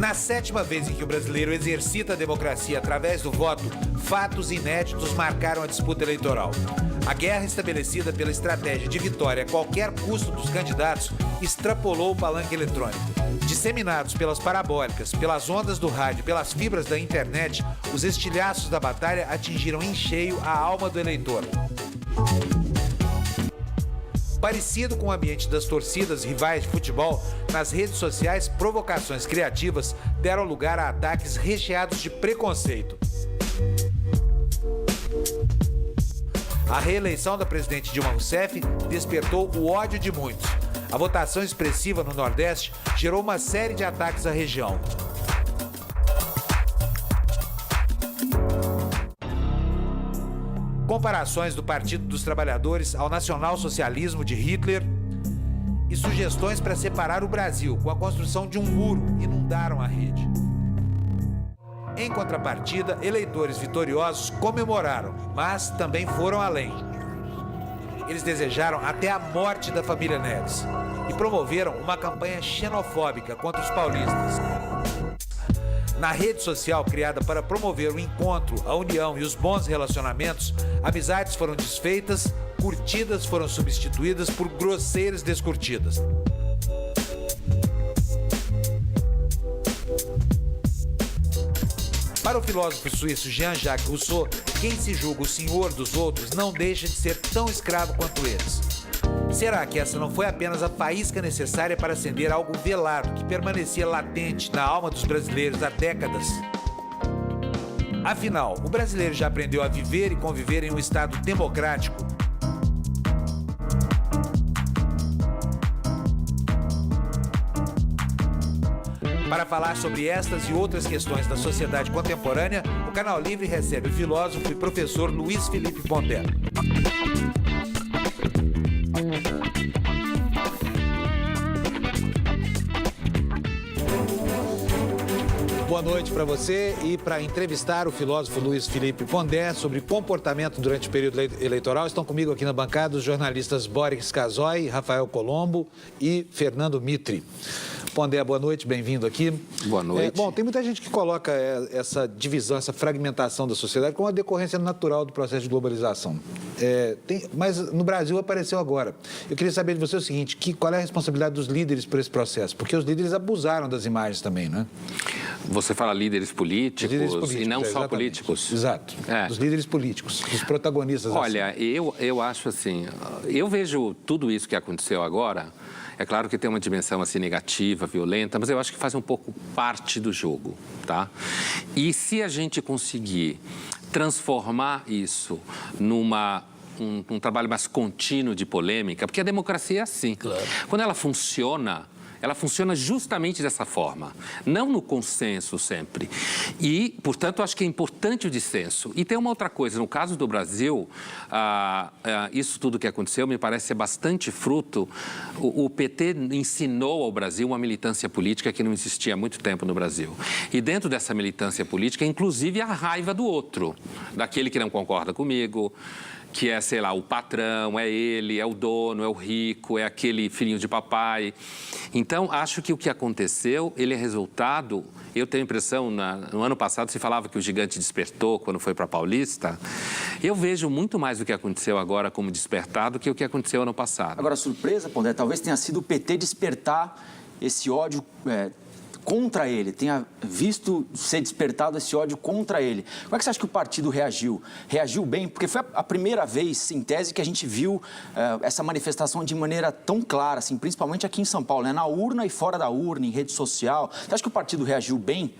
Na 7ª vez em que o brasileiro exercita a democracia através do voto, fatos inéditos marcaram a disputa eleitoral. A guerra estabelecida pela estratégia de vitória a qualquer custo dos candidatos extrapolou o palanque eletrônico. Disseminados pelas parabólicas, pelas ondas do rádio, pelas fibras da internet, os estilhaços da batalha atingiram em cheio a alma do eleitor. Parecido com o ambiente das torcidas rivais de futebol, nas redes sociais, provocações criativas deram lugar a ataques recheados de preconceito. A reeleição da presidente Dilma Rousseff despertou o ódio de muitos. A votação expressiva no Nordeste gerou uma série de ataques à região. Comparações do Partido dos Trabalhadores ao nacional-socialismo de Hitler e sugestões para separar o Brasil com a construção de um muro inundaram a rede. Em contrapartida, eleitores vitoriosos comemoraram, mas também foram além. Eles desejaram até a morte da família Neves e promoveram uma campanha xenofóbica contra os paulistas. Na rede social criada para promover o encontro, a união e os bons relacionamentos, amizades foram desfeitas, curtidas foram substituídas por grosseiras descurtidas. Para o filósofo suíço Jean-Jacques Rousseau, quem se julga o senhor dos outros não deixa de ser tão escravo quanto eles. Será que essa não foi apenas a faísca necessária para acender algo velado que permanecia latente na alma dos brasileiros há décadas? Afinal, o brasileiro já aprendeu a viver e conviver em um Estado democrático? Para falar sobre estas e outras questões da sociedade contemporânea, o Canal Livre recebe o filósofo e professor Luiz Felipe Pondé. Boa noite para você e para entrevistar o filósofo Luiz Felipe Pondé sobre comportamento durante o período eleitoral. Estão comigo aqui na bancada os jornalistas Boris Casoy, Rafael Colombo e Fernando Mitre. Pondé, boa noite, bem-vindo aqui. Boa noite. Bom, tem muita gente que coloca essa divisão, essa fragmentação da sociedade como uma decorrência natural do processo de globalização. Mas no Brasil apareceu agora. Eu queria saber de você o seguinte, qual é a responsabilidade dos líderes por esse processo? Porque os líderes abusaram das imagens também, né? Você fala líderes políticos e não só políticos. Exato. Dos líderes políticos, dos protagonistas. Olha, assim. eu acho assim, eu vejo tudo isso que aconteceu agora. É claro que tem uma dimensão assim negativa, violenta, mas eu acho que faz um pouco parte do jogo, tá? E se a gente conseguir transformar isso num trabalho mais contínuo de polêmica, porque a democracia é assim. Claro. Quando ela funciona justamente dessa forma, não no consenso sempre. E, portanto, acho que é importante o dissenso. E tem uma outra coisa, no caso do Brasil, isso tudo que aconteceu me parece ser bastante fruto. O PT ensinou ao Brasil uma militância política que não existia há muito tempo no Brasil. E dentro dessa militância política, inclusive a raiva do outro, daquele que não concorda comigo, que é, sei lá, o patrão, é ele, é o dono, é o rico, é aquele filhinho de papai. Então, acho que o que aconteceu, ele é resultado... Eu tenho a impressão, no ano passado se falava que o gigante despertou quando foi para a Paulista. Eu vejo muito mais o que aconteceu agora como despertar do que o que aconteceu ano passado. Agora, a surpresa, Pondé, talvez tenha sido o PT despertar esse ódio... contra ele, tenha visto ser despertado esse ódio contra ele. Como é que você acha que o partido reagiu? Reagiu bem? Porque foi a primeira vez, em tese, que a gente viu essa manifestação de maneira tão clara, assim, principalmente aqui em São Paulo, né? Na urna e fora da urna, em rede social. Você acha que o partido reagiu bem?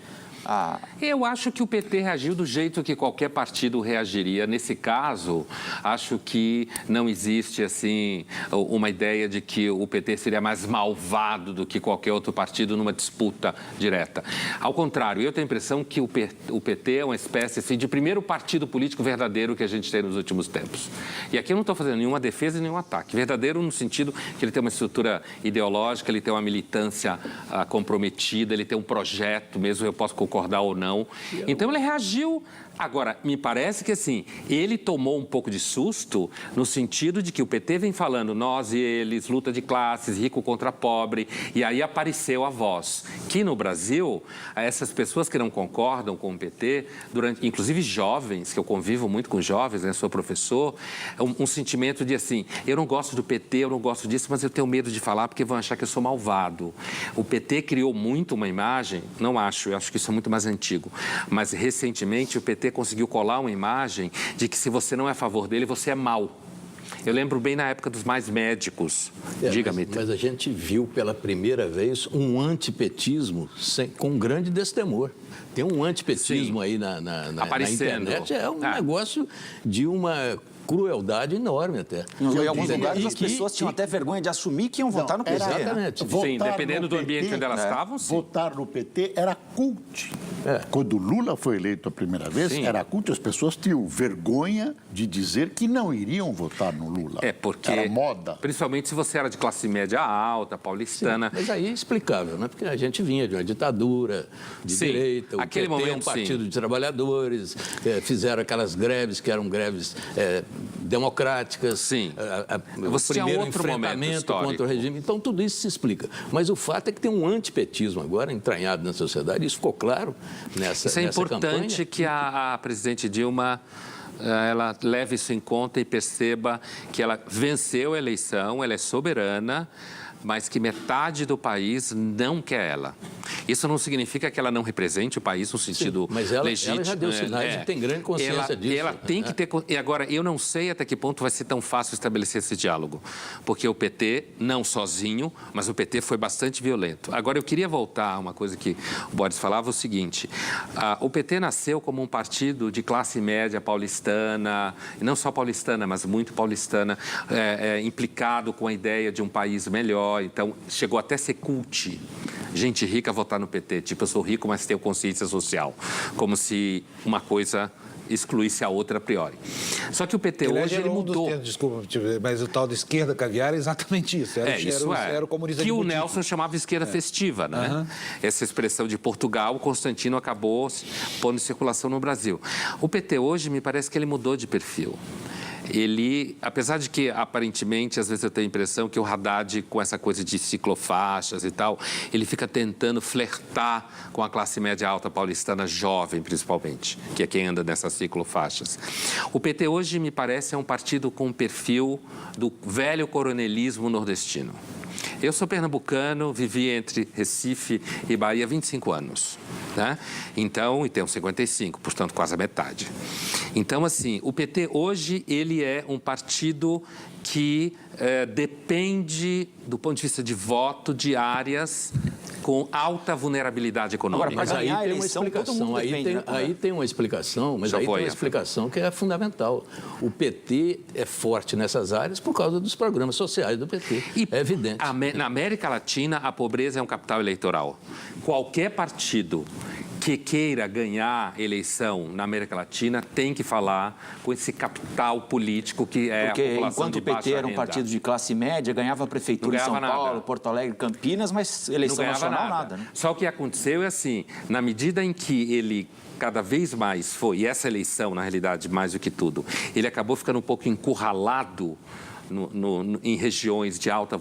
Eu acho que o PT reagiu do jeito que qualquer partido reagiria. Nesse caso, acho que não existe, assim, uma ideia de que o PT seria mais malvado do que qualquer outro partido numa disputa direta. Ao contrário, eu tenho a impressão que o PT é uma espécie, assim, de primeiro partido político verdadeiro que a gente tem nos últimos tempos. E aqui eu não estou fazendo nenhuma defesa e nenhum ataque. Verdadeiro no sentido que ele tem uma estrutura ideológica, ele tem uma militância comprometida, ele tem um projeto, mesmo eu posso concordar concordar ou não. Então, ele reagiu. Agora, me parece que, assim, ele tomou um pouco de susto no sentido de que o PT vem falando nós e eles, luta de classes, rico contra pobre, e aí apareceu a voz. Que no Brasil, essas pessoas que não concordam com o PT, inclusive jovens, que eu convivo muito com jovens, né, sou professor, um sentimento de assim, eu não gosto do PT, eu não gosto disso, mas eu tenho medo de falar porque vão achar que eu sou malvado. O PT criou muito uma imagem, não acho, eu acho que isso é muito mais antigo, mas recentemente o PT conseguiu colar uma imagem de que se você não é a favor dele, você é mau. Eu lembro bem na época dos mais médicos. Diga-me. Mas a gente viu pela primeira vez um antipetismo com grande destemor. Tem um antipetismo aí na internet. É um negócio de uma crueldade enorme até. Em alguns lugares as pessoas tinham até vergonha de assumir que iam votar no PT. Exatamente. Sim, dependendo do ambiente onde elas estavam, sim. Votar no PT era cult. Quando Lula foi eleito a primeira vez, era cult. As pessoas tinham vergonha de dizer que não iriam votar no Lula. Porque era moda. Principalmente se você era de classe média alta, paulistana. Sim, mas aí é explicável, né? Porque a gente vinha de uma ditadura de direita, o PT é um partido de trabalhadores, fizeram aquelas greves que eram greves democráticas. Sim. Você tinha outro enfrentamento contra o regime. Então, tudo isso se explica. Mas o fato é que tem um antipetismo agora entranhado na sociedade. Isso ficou claro nessa campanha. Isso é importante que a presidente Dilma ela leve isso em conta e perceba que ela venceu a eleição, ela é soberana, mas que metade do país não quer ela. Isso não significa que ela não represente o país no sentido legítimo. Ela já deu sinais e tem grande consciência disso. Ela tem que ter... E agora, eu não sei até que ponto vai ser tão fácil estabelecer esse diálogo, porque o PT, não sozinho, mas o PT foi bastante violento. Agora, eu queria voltar a uma coisa que o Boris falava, o seguinte, o PT nasceu como um partido de classe média paulistana, e não só paulistana, mas muito paulistana, implicado com a ideia de um país melhor. Então, chegou até a ser cult. Gente rica votar no PT. Tipo, eu sou rico, mas tenho consciência social. Como se uma coisa excluísse a outra a priori. Só que o PT hoje ele mudou. Desculpa, mas o tal de esquerda caviar é exatamente isso. Era o comunista que de o boutique. Nelson chamava esquerda festiva, né? Essa expressão de Portugal, o Constantino acabou pondo em circulação no Brasil. O PT hoje, me parece que ele mudou de perfil. Ele, apesar de que, aparentemente, às vezes eu tenho a impressão que o Haddad, com essa coisa de ciclofaixas e tal, ele fica tentando flertar com a classe média alta paulistana jovem, principalmente, que é quem anda nessas ciclofaixas. O PT hoje, me parece, é um partido com um perfil do velho coronelismo nordestino. Eu sou pernambucano, vivi entre Recife e Bahia há 25 anos, né? Então, e tenho 55, portanto, quase a metade. Então, assim, o PT hoje, ele é um partido que depende, do ponto de vista de voto, de áreas com alta vulnerabilidade econômica. Agora, Mas aí tem uma explicação, aí tem uma explicação, mas aí tem uma explicação que é fundamental. O PT é forte nessas áreas por causa dos programas sociais do PT, é evidente. Na América Latina, a pobreza é um capital eleitoral. Qualquer partido que queira ganhar eleição na América Latina tem que falar com esse capital político que é a população enquanto de baixa o PT era um renda. partido de classe média, ganhava a prefeitura em São Paulo, Porto Alegre, Campinas, mas eleição nacional nada, né? Só o que aconteceu é assim, na medida em que ele cada vez mais foi, e essa eleição, na realidade, mais do que tudo, ele acabou ficando um pouco encurralado em regiões de alta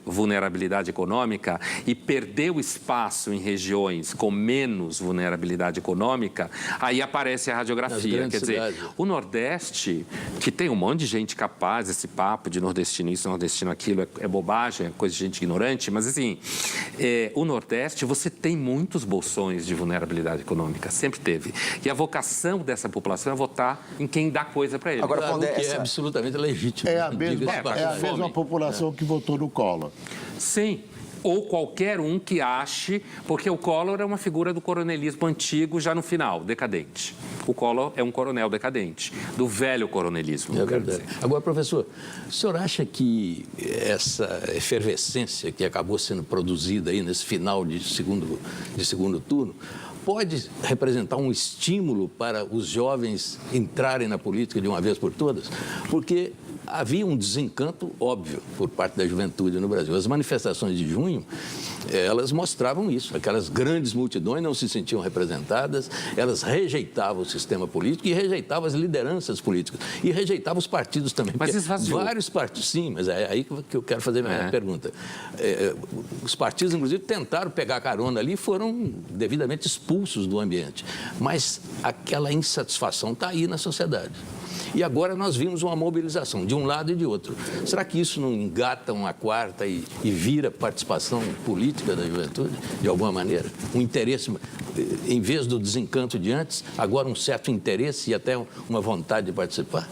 vulnerabilidade econômica e perdeu espaço em regiões com menos vulnerabilidade econômica, aí aparece a radiografia. Quer dizer, o Nordeste, que tem um monte de gente capaz, esse papo de nordestino isso, nordestino aquilo, é bobagem, é coisa de gente ignorante, mas assim, o Nordeste, você tem muitos bolsões de vulnerabilidade econômica, sempre teve. E a vocação dessa população é votar em quem dá coisa para ele. Agora, quando é absolutamente legítimo. É a mesma população que votou no Collor. Sim. Ou qualquer um que ache, porque o Collor é uma figura do coronelismo antigo, já no final, decadente. O Collor é um coronel decadente, do velho coronelismo. É verdade. Agora, professor, o senhor acha que essa efervescência que acabou sendo produzida aí nesse final de segundo turno pode representar um estímulo para os jovens entrarem na política de uma vez por todas? Porque havia um desencanto óbvio por parte da juventude no Brasil. As manifestações de junho, elas mostravam isso. Aquelas grandes multidões não se sentiam representadas, elas rejeitavam o sistema político e rejeitavam as lideranças políticas. E rejeitavam os partidos também. Mas esvaziou. Vários partidos, sim, mas é aí que eu quero fazer a minha pergunta. Os partidos, inclusive, tentaram pegar carona ali e foram devidamente expulsos do ambiente. Mas aquela insatisfação está aí na sociedade. E agora nós vimos uma mobilização de um lado e de outro. Será que isso não engata uma quarta e vira participação política da juventude, de alguma maneira? Um interesse, em vez do desencanto de antes, agora um certo interesse e até uma vontade de participar?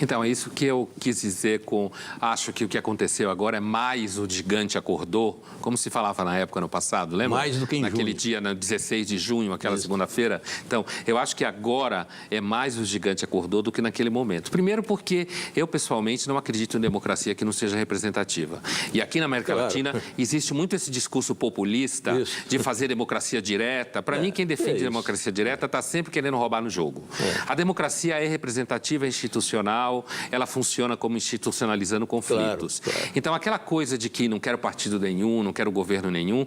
Então, é isso que eu quis dizer com... Acho que o que aconteceu agora é mais o gigante acordou, como se falava na época, no passado, lembra? Mais do que em Naquele junho. dia, no 16 de junho, aquela segunda-feira. Então, eu acho que agora é mais o gigante acordou do que naquele momento. Primeiro porque eu, pessoalmente, não acredito em democracia que não seja representativa. E aqui na América Latina existe muito esse discurso populista de fazer democracia direta. Para mim, quem defende democracia direta está sempre querendo roubar no jogo. A democracia é representativa, é institucional, ela funciona como institucionalizando conflitos. Então, aquela coisa de que não quero partido nenhum, não quero governo nenhum,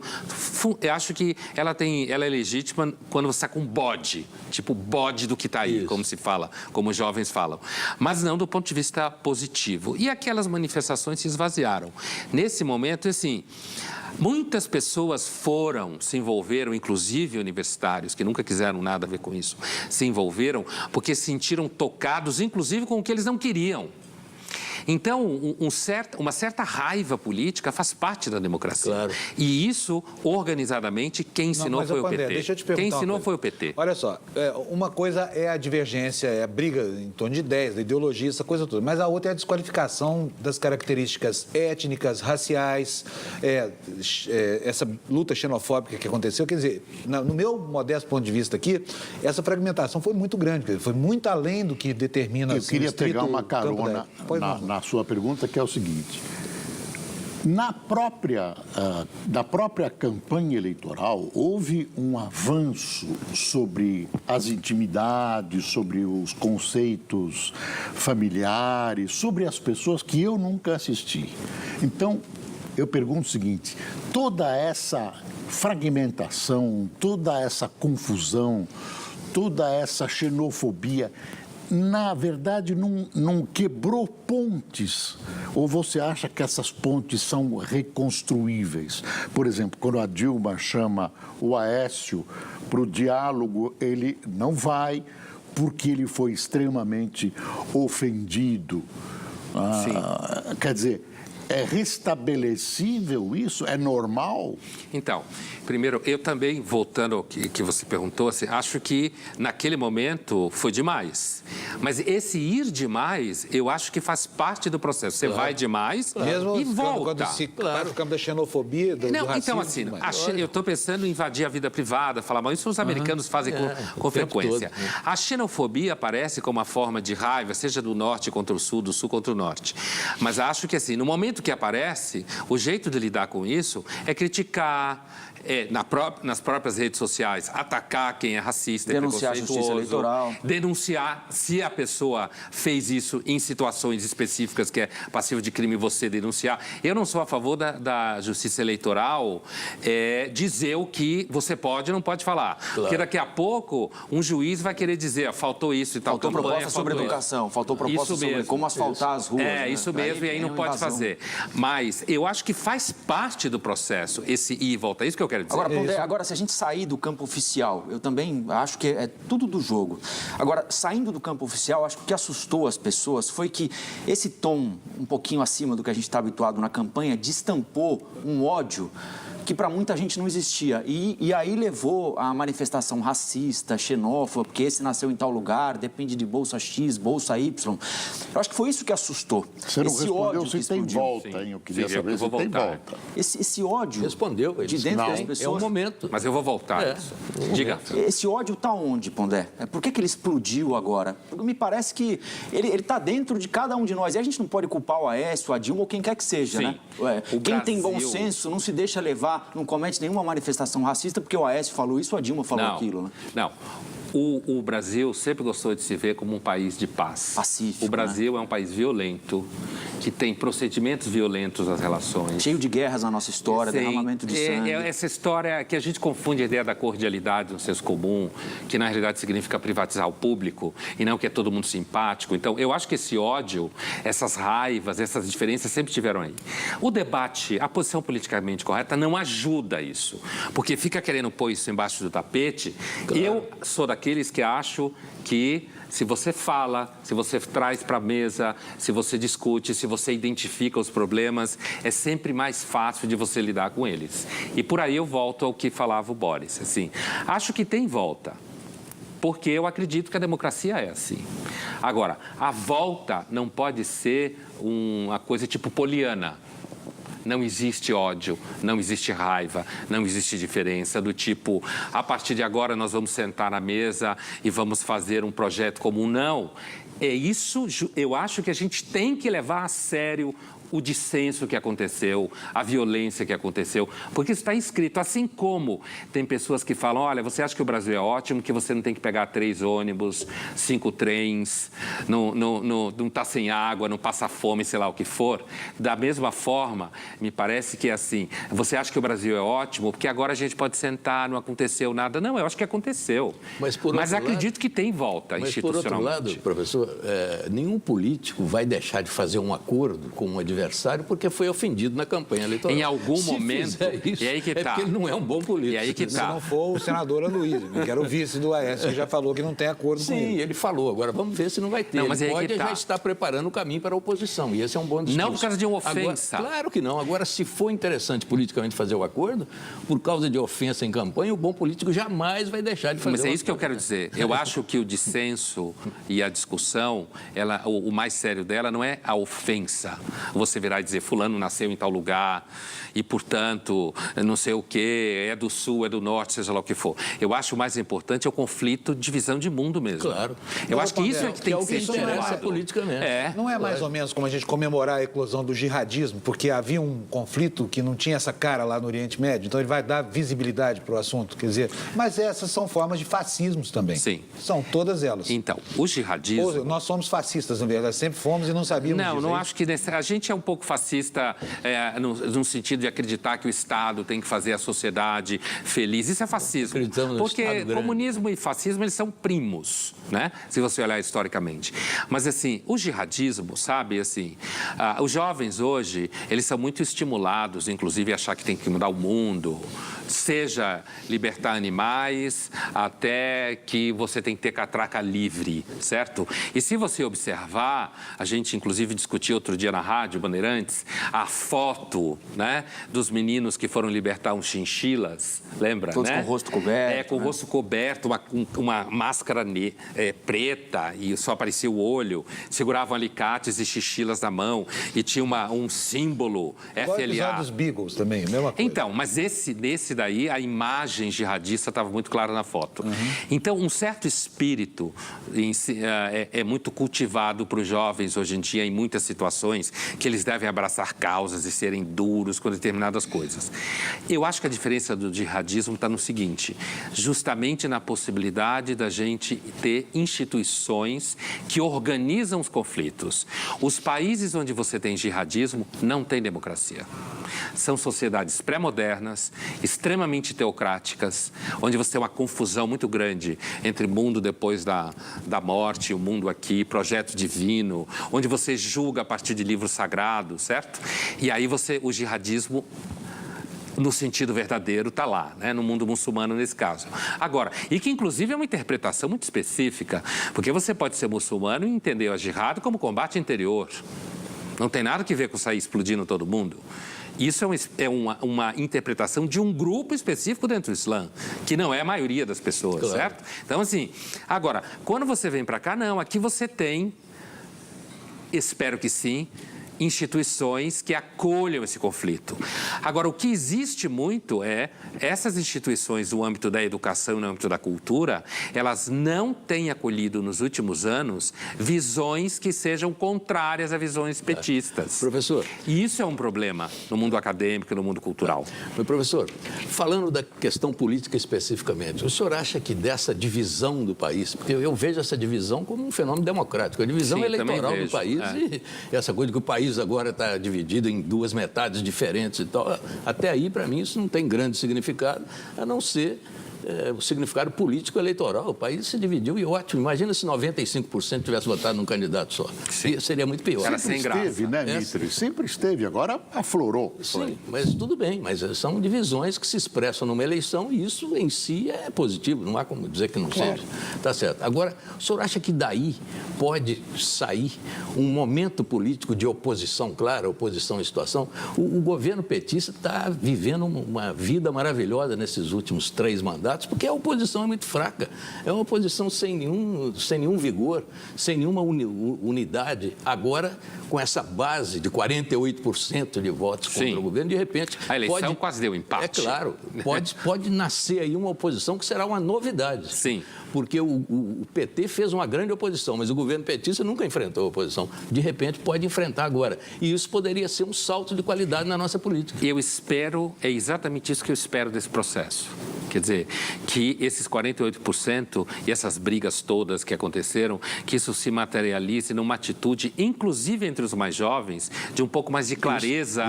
eu acho que ela é legítima quando você está com bode, tipo bode do que está aí, como se fala, como os jovens falam. Mas não do ponto de vista positivo. E aquelas manifestações se esvaziaram. Nesse momento, assim, muitas pessoas se envolveram, inclusive universitários, que nunca quiseram nada a ver com isso, se envolveram porque se sentiram tocados, inclusive com o que eles não queriam. Então, uma certa raiva política faz parte da democracia. Claro. E isso, organizadamente, quem ensinou foi o PT. Deixa eu te perguntar quem ensinou foi o PT. Olha só, uma coisa é a divergência, é a briga em torno de ideias, da ideologia, essa coisa toda. Mas a outra é a desqualificação das características étnicas, raciais, essa luta xenofóbica que aconteceu. Quer dizer, no meu modesto ponto de vista aqui, essa fragmentação foi muito grande, foi muito além do que determina... Eu queria pegar uma carona na sua pergunta, que é o seguinte. Na própria campanha eleitoral, houve um avanço sobre as intimidades, sobre os conceitos familiares, sobre as pessoas que eu nunca assisti. Então, eu pergunto o seguinte, toda essa fragmentação, toda essa confusão, toda essa xenofobia, na verdade, não quebrou pontes? Ou você acha que essas pontes são reconstruíveis? Por exemplo, quando a Dilma chama o Aécio para o diálogo, ele não vai porque ele foi extremamente ofendido. Quer dizer, é restabelecível isso? É normal? Então, primeiro, eu também, voltando ao que você perguntou, assim, acho que naquele momento foi demais. Mas esse ir demais, eu acho que faz parte do processo. Você vai demais e volta. Quando se para o campo da xenofobia, do racismo. Então, assim, eu estou pensando em invadir a vida privada, falar mal. Isso os americanos fazem com frequência. A xenofobia aparece como uma forma de raiva, seja do norte contra o sul, do sul contra o norte. Mas acho que, assim, no momento que aparece, o jeito de lidar com isso é criticar, nas próprias redes sociais, atacar quem é racista, denunciar a justiça eleitoral, denunciar se a pessoa fez isso em situações específicas que é passivo de crime, você denunciar. Eu não sou a favor da justiça eleitoral dizer o que você pode e não pode falar. Claro. Porque daqui a pouco um juiz vai querer dizer, faltou isso e tal. Faltou proposta sobre educação, faltou proposta sobre como asfaltar as ruas. Isso mesmo, e aí não pode fazer. Mas eu acho que faz parte do processo esse ir e voltar. Isso que eu quero dizer. Agora, se a gente sair do campo oficial, eu também acho que é tudo do jogo. Agora, saindo do campo oficial, acho que o que assustou as pessoas foi que esse tom, um pouquinho acima do que a gente está habituado na campanha, destampou um ódio que para muita gente não existia. E aí levou a manifestação racista, xenófoba, porque esse nasceu em tal lugar, depende de bolsa X, bolsa Y. Eu acho que foi isso que assustou. Você não respondeu se tem volta, hein? Eu queria saber se tem volta. Esse ódio respondeu, de dentro das pessoas... É um momento. Mas eu vou voltar. Diga. Esse ódio está onde, Pondé? Por que ele explodiu agora? Porque me parece que ele está dentro de cada um de nós. E a gente não pode culpar o Aécio, a Dilma ou quem quer que seja, né? Quem tem bom senso não se deixa levar, não comete nenhuma manifestação racista porque o Aécio falou isso, a Dilma falou aquilo, né? Não. O Brasil sempre gostou de se ver como um país de paz. Pacífico, o Brasil é um país violento, que tem procedimentos violentos nas relações. Cheio de guerras na nossa história, derramamento de sangue. Essa história que a gente confunde a ideia da cordialidade no senso comum, que na realidade significa privatizar o público, e não que é todo mundo simpático. Então, eu acho que esse ódio, essas raivas, essas diferenças sempre estiveram aí. O debate, a posição politicamente correta não ajuda isso, porque fica querendo pôr isso embaixo do tapete. Claro. Eu sou daqueles que acho que se você fala, se você traz para a mesa, se você discute, se você identifica os problemas, é sempre mais fácil de você lidar com eles. E por aí eu volto ao que falava o Boris. Assim, acho que tem volta, porque eu acredito que a democracia é assim. Agora, a volta não pode ser uma coisa tipo poliana. Não existe ódio, não existe raiva, não existe diferença do tipo, a partir de agora nós vamos sentar na mesa e vamos fazer um projeto comum. Não, é isso, eu acho que a gente tem que levar a sério o dissenso que aconteceu, a violência que aconteceu, porque isso está escrito. Assim como tem pessoas que falam, olha, você acha que o Brasil é ótimo, que você não tem que pegar 3 ônibus, 5 trens, não está sem água, não passa fome, sei lá o que for. Da mesma forma, me parece que é assim, você acha que o Brasil é ótimo, porque agora a gente pode sentar, não aconteceu nada. Não, eu acho que aconteceu. Mas acredito que tem volta institucionalmente. Por outro lado, professor, nenhum político vai deixar de fazer um acordo com um adversário porque foi ofendido na campanha eleitoral. Em algum momento, isso, e aí que tá. É porque ele não é um bom político. E aí que tá. Se não for o senador Aloysio, que era o vice do Aécio, que já falou que não tem acordo com ele. Sim, ele falou. Agora vamos ver se não vai ter. Não, mas ele pode já estar preparando o caminho para a oposição. E esse é um bom discurso. Não por causa de uma ofensa. Agora, claro que não. Agora, se for interessante politicamente fazer o acordo, por causa de ofensa em campanha, o bom político jamais vai deixar de fazer Mas é isso que eu quero dizer. Eu acho que o dissenso e a discussão, o mais sério dela não é a ofensa. Você virar e dizer, fulano nasceu em tal lugar e, portanto, não sei o quê, é do sul, é do norte, seja lá o que for. Eu acho o mais importante é o conflito de visão de mundo mesmo. Claro. Eu acho que isso é que tem que ser interessa politicamente. Não é mais ou menos como a gente comemorar a eclosão do jihadismo, porque havia um conflito que não tinha essa cara lá no Oriente Médio, então ele vai dar visibilidade para o assunto, quer dizer, mas essas são formas de fascismos também. Sim. São todas elas. Então, o jihadismo... Nós somos fascistas, na verdade, sempre fomos e não sabíamos disso. Não acho que... A gente é um pouco fascista no sentido de acreditar que o Estado tem que fazer a sociedade feliz. Isso é fascismo. Porque comunismo e fascismo, eles são primos, né? Se você olhar historicamente. Mas, assim, o jihadismo, sabe, assim, os jovens hoje, eles são muito estimulados, inclusive, a achar que tem que mudar o mundo, seja libertar animais, até que você tem que ter catraca livre, certo? E se você observar, a gente, inclusive, discutiu outro dia na rádio, Bandeirantes, a foto, né, dos meninos que foram libertar uns chinchilas, lembra, todos, né? com o rosto coberto. Com o rosto coberto, uma máscara preta e só aparecia o olho, seguravam alicates e chinchilas na mão e tinha um símbolo FLA. Dos Beagles também, a mesma coisa. Então, mas nesse daí, a imagem jihadista estava muito clara na foto. Então, um certo espírito é muito cultivado para os jovens hoje em dia, em muitas situações, que eles devem abraçar causas e serem duros com determinadas coisas. Eu acho que a diferença do jihadismo está no seguinte, justamente na possibilidade da gente ter instituições que organizam os conflitos. Os países onde você tem jihadismo não tem democracia. São sociedades pré-modernas, extremamente teocráticas, onde você tem uma confusão muito grande entre o mundo depois da morte, o mundo aqui, projeto divino, onde você julga a partir de livros sagrados, certo? E aí o jihadismo, no sentido verdadeiro, está lá, né? No mundo muçulmano, nesse caso. Agora, e que inclusive é uma interpretação muito específica, porque você pode ser muçulmano e entender a jihad como combate interior. Não tem nada a ver com sair explodindo todo mundo. Isso é uma interpretação de um grupo específico dentro do Islã, que não é a maioria das pessoas, claro. Certo? Então, assim, agora, quando você vem para cá, não, aqui você tem, espero que sim, instituições que acolham esse conflito. Agora, o que existe muito é essas instituições no âmbito da educação e no âmbito da cultura, elas não têm acolhido nos últimos anos visões que sejam contrárias a visões petistas. Professor. E isso é um problema no mundo acadêmico e no mundo cultural. Mas, professor, falando da questão política especificamente, o senhor acha que dessa divisão do país, porque eu vejo essa divisão como um fenômeno democrático, a divisão eleitoral do país e essa coisa de que o país agora está dividido em duas metades diferentes e tal, até aí, para mim, isso não tem grande significado, a não ser o significado político eleitoral. O país se dividiu e ótimo. Imagina se 95% tivesse votado num candidato só. Seria muito pior. Sempre esteve, né, Mitre? Sempre esteve. Agora aflorou. Sim, mas tudo bem. Mas são divisões que se expressam numa eleição e isso em si é positivo. Não há como dizer que não seja. Tá certo. Agora, o senhor acha que daí pode sair um momento político de oposição, claro, oposição à situação? O governo petista está vivendo uma vida maravilhosa nesses últimos 3 mandatos, porque a oposição é muito fraca. É uma oposição sem nenhum vigor, sem nenhuma unidade. Agora, com essa base de 48% de votos contra o governo, de repente... A eleição quase deu empate. É claro. Pode nascer aí uma oposição que será uma novidade. Sim. Porque o PT fez uma grande oposição, mas o governo petista nunca enfrentou a oposição. De repente, pode enfrentar agora. E isso poderia ser um salto de qualidade na nossa política. Eu espero, é exatamente isso que eu espero desse processo. Quer dizer, que esses 48% e essas brigas todas que aconteceram, que isso se materialize numa atitude, inclusive entre os mais jovens, de um pouco mais de clareza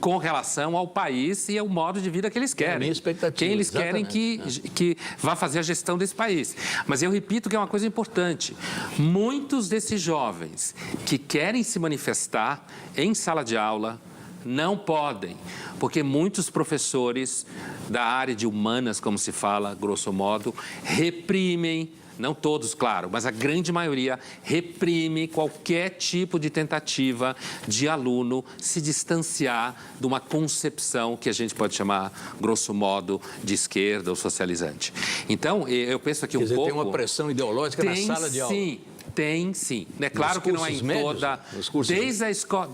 com relação ao país e ao modo de vida que eles querem. É a minha expectativa. Quem eles querem que vá fazer a gestão desse país. Mas eu repito que é uma coisa importante. Muitos desses jovens que querem se manifestar em sala de aula não podem, porque muitos professores da área de humanas, como se fala, grosso modo, reprimem, não todos, claro, mas a grande maioria reprime qualquer tipo de tentativa de aluno se distanciar de uma concepção que a gente pode chamar, grosso modo, de esquerda ou socializante. Então, eu penso que Quer dizer, tem uma pressão ideológica na sala de aula. Sim. Tem, sim. É claro que não é em toda...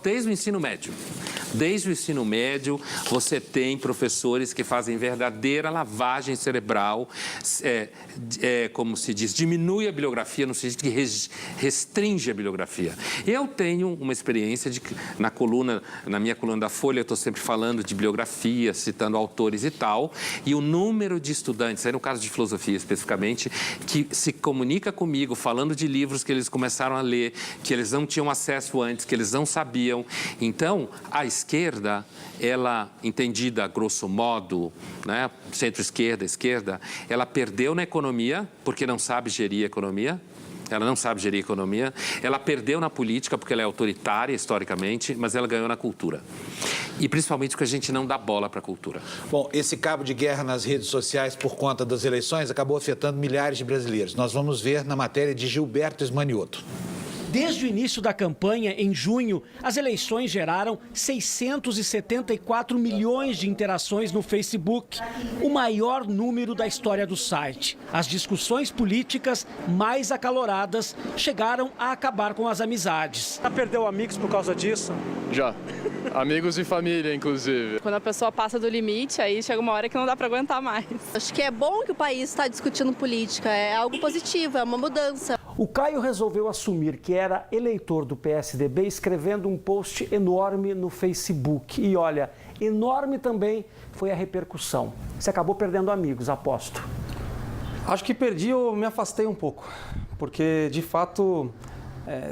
Desde o ensino médio. Desde o ensino médio, você tem professores que fazem verdadeira lavagem cerebral, como se diz, diminui a bibliografia, no sentido que restringe a bibliografia. Eu tenho uma experiência de que, na minha coluna da Folha, eu estou sempre falando de bibliografia, citando autores e tal, e o número de estudantes, aí no caso de filosofia especificamente, que se comunica comigo falando de livros que eles começaram a ler, que eles não tinham acesso antes, que eles não sabiam. Então, a esquerda, ela, entendida grosso modo, né, centro-esquerda, esquerda, ela perdeu na economia, porque não sabe gerir a economia. Ela não sabe gerir a economia. Ela perdeu na política, porque ela é autoritária, historicamente, mas ela ganhou na cultura. E principalmente porque a gente não dá bola para a cultura. Bom, esse cabo de guerra nas redes sociais por conta das eleições acabou afetando milhares de brasileiros. Nós vamos ver na matéria de Gilberto Esmanioto. Desde o início da campanha, em junho, as eleições geraram 674 milhões de interações no Facebook, o maior número da história do site. As discussões políticas mais acaloradas chegaram a acabar com as amizades. Já perdeu amigos por causa disso? Já. Amigos e família, inclusive. Quando a pessoa passa do limite, aí chega uma hora que não dá para aguentar mais. Acho que é bom que o país está discutindo política, é algo positivo, é uma mudança. O Caio resolveu assumir que era eleitor do PSDB escrevendo um post enorme no Facebook. E olha, enorme também foi a repercussão. Você acabou perdendo amigos, aposto. Acho que perdi ou me afastei um pouco, porque de fato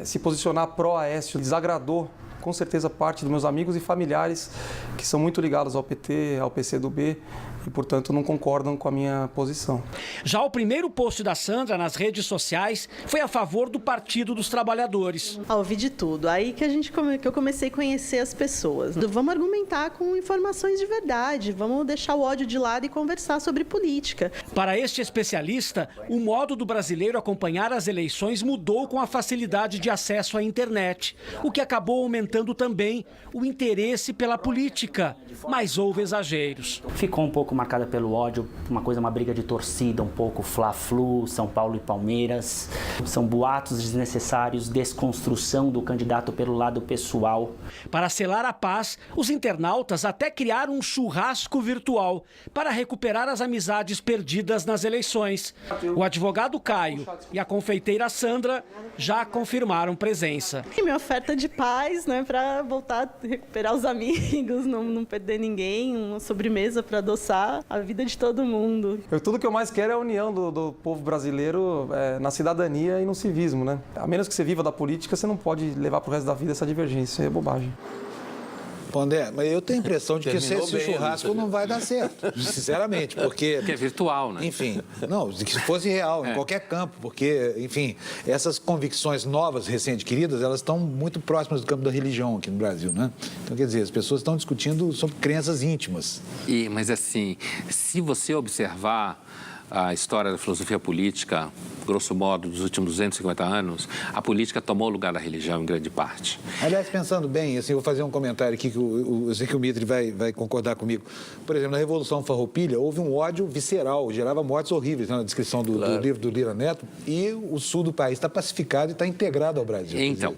se posicionar pró-Aécio desagradou com certeza parte dos meus amigos e familiares que são muito ligados ao PT, ao PCdoB e, portanto, não concordam com a minha posição. Já o primeiro post da Sandra nas redes sociais foi a favor do Partido dos Trabalhadores. Ouvi de tudo. Aí que eu comecei a conhecer as pessoas. Vamos argumentar com informações de verdade, vamos deixar o ódio de lado e conversar sobre política. Para este especialista, o modo do brasileiro acompanhar as eleições mudou com a facilidade de acesso à internet, o que acabou aumentando aumentando também o interesse pela política, mas houve exageros. Ficou um pouco marcada pelo ódio, uma briga de torcida, um pouco Fla-Flu, São Paulo e Palmeiras. São boatos desnecessários, desconstrução do candidato pelo lado pessoal. Para selar a paz, os internautas até criaram um churrasco virtual para recuperar as amizades perdidas nas eleições. O advogado Caio e a confeiteira Sandra já confirmaram presença. E minha oferta de paz, né, para voltar a recuperar os amigos, não perder ninguém, uma sobremesa para adoçar a vida de todo mundo. Tudo que eu mais quero é a união do povo brasileiro na cidadania e no civismo, né? A menos que você viva da política, você não pode levar para o resto da vida essa divergência, é bobagem. André, mas eu tenho a impressão de que esse churrasco não vai dar certo, sinceramente, porque... Que é virtual, né? Enfim, não, que fosse real, em qualquer campo, porque, enfim, essas convicções novas, recém-adquiridas, elas estão muito próximas do campo da religião aqui no Brasil, né? Então, quer dizer, as pessoas estão discutindo sobre crenças íntimas. Mas, assim, se você observar a história da filosofia política, grosso modo, dos últimos 250 anos, a política tomou o lugar da religião em grande parte. Aliás, pensando bem, assim, eu vou fazer um comentário aqui que eu sei que o Mitre vai concordar comigo. Por exemplo, na Revolução Farroupilha, houve um ódio visceral, gerava mortes horríveis, né, na descrição do livro do Lira Neto, e o sul do país está pacificado e está integrado ao Brasil. Então,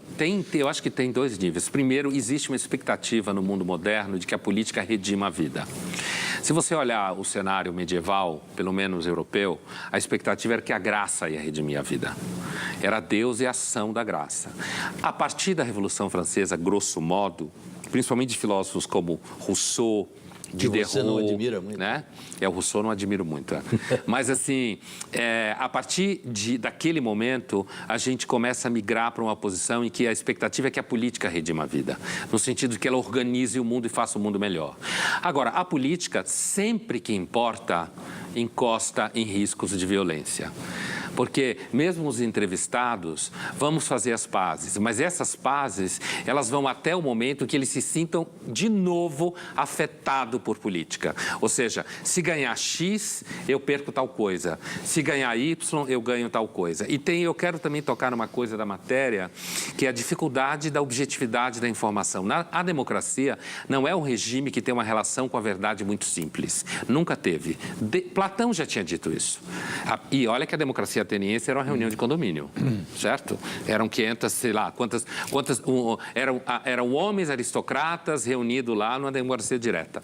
eu acho que tem dois níveis. Primeiro, existe uma expectativa no mundo moderno de que a política redima a vida. Se você olhar o cenário medieval, pelo menos europeu, a expectativa era que a graça ia redimir a vida. Era Deus e a ação da graça. A partir da Revolução Francesa, grosso modo, principalmente de filósofos como Rousseau, Diderot, você não admira muito. Né? O Rousseau não admiro muito. Mas, assim, a partir daquele momento, a gente começa a migrar para uma posição em que a expectativa é que a política redima a vida, no sentido de que ela organize o mundo e faça o mundo melhor. Agora, a política, sempre que importa, encosta em riscos de violência. Porque mesmo os entrevistados, vamos fazer as pazes, mas essas pazes, elas vão até o momento que eles se sintam de novo afetados por política. Ou seja, se ganhar X, eu perco tal coisa. Se ganhar Y, eu ganho tal coisa. E eu quero também tocar numa coisa da matéria, que é a dificuldade da objetividade da informação. A democracia não é um regime que tem uma relação com a verdade muito simples. Nunca teve. Platão já tinha dito isso. E olha que a democracia ateniense era uma reunião de condomínio, certo? Eram 500, sei lá, eram homens aristocratas reunidos lá numa democracia direta.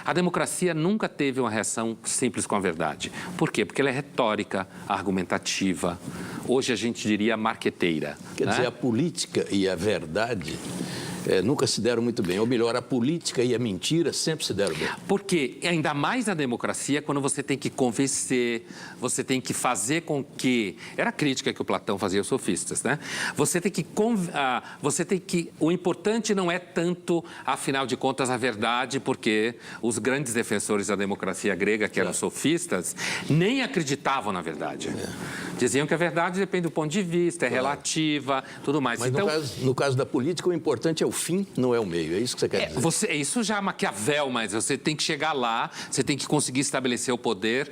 A democracia nunca teve uma reação simples com a verdade. Por quê? Porque ela é retórica, argumentativa, hoje a gente diria marqueteira. Quer dizer, a política e a verdade nunca se deram muito bem. Ou melhor, a política e a mentira sempre se deram bem. Porque, ainda mais na democracia, quando você tem que convencer, você tem que fazer com que... Era a crítica que o Platão fazia aos sofistas, né? Você tem que... O importante não é tanto, afinal de contas, a verdade, porque os grandes defensores da democracia grega, que eram sofistas, nem acreditavam na verdade. Diziam que a verdade depende do ponto de vista, é relativa, tudo mais. Mas então, no caso da política, o importante é o fim, não é o meio. É isso que você quer dizer? Isso já é Maquiavel, mas você tem que chegar lá, você tem que conseguir estabelecer o poder.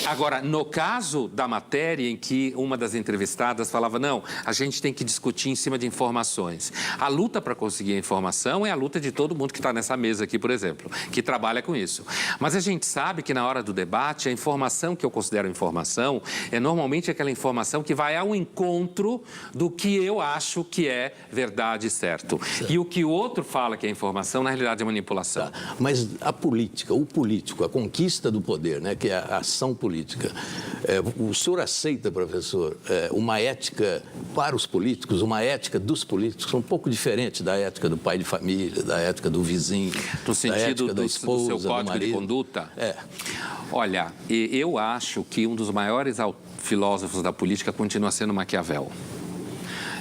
Agora, no caso da matéria em que uma das entrevistadas falava, não, a gente tem que discutir em cima de informações. A luta para conseguir a informação é a luta de todo mundo que está nessa mesa aqui, por exemplo, que trabalha com isso. Mas a gente sabe que na hora do debate, a informação que eu considero informação é normalmente aquela informação que vai ao encontro do que eu acho que é verdade e certo. E o que o outro fala que é informação, na realidade, é manipulação. Tá. Mas a política, o político, a conquista do poder, né, que é a ação política, o senhor aceita, professor, uma ética para os políticos, uma ética dos políticos um pouco diferente da ética do pai de família, da ética do vizinho, no sentido da esposa, do seu código de conduta? Olha, eu acho que um dos maiores filósofos da política continua sendo Maquiavel.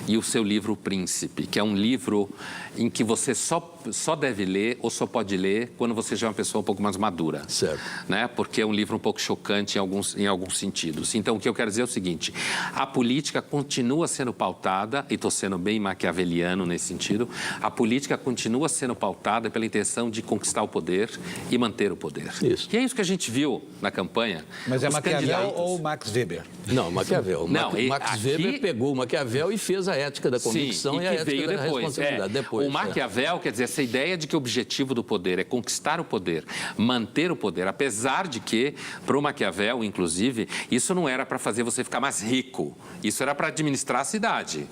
E o seu livro O Príncipe, que é um livro em que você só só deve ler ou só pode ler quando você já é uma pessoa um pouco mais madura. Certo. Né? Porque é um livro um pouco chocante em alguns sentidos. Então, o que eu quero dizer é o seguinte, a política continua sendo pautada, e estou sendo bem maquiaveliano nesse sentido, a política continua sendo pautada pela intenção de conquistar o poder e manter o poder. Isso. E é isso que a gente viu na campanha. Mas é Os Maquiavel candidatos... ou Max Weber? Não, Maquiavel. Max Weber pegou o Maquiavel e fez a ética da convicção e a ética da responsabilidade. Depois, o Maquiavel, quer dizer, essa ideia de que o objetivo do poder é conquistar o poder, manter o poder, apesar de que, para o Maquiavel, inclusive, isso não era para fazer você ficar mais rico, isso era para administrar a cidade.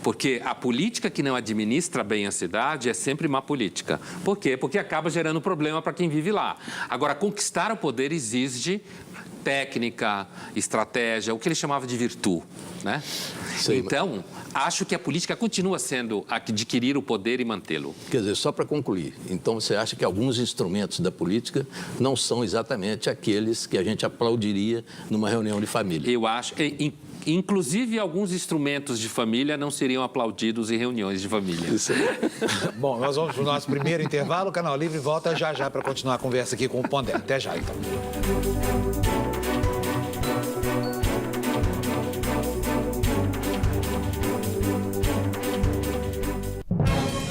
Porque a política que não administra bem a cidade é sempre má política. Por quê? Porque acaba gerando problema para quem vive lá. Agora, conquistar o poder exige técnica, estratégia, o que ele chamava de virtude, né? Sim, então, acho que a política continua sendo adquirir o poder e mantê-lo. Quer dizer, só para concluir, então você acha que alguns instrumentos da política não são exatamente aqueles que a gente aplaudiria numa reunião de família? Eu acho... Inclusive, alguns instrumentos de família não seriam aplaudidos em reuniões de família. Isso aí. Bom, nós vamos para o nosso primeiro intervalo. O Canal Livre volta já para continuar a conversa aqui com o Pondé. Até já, então.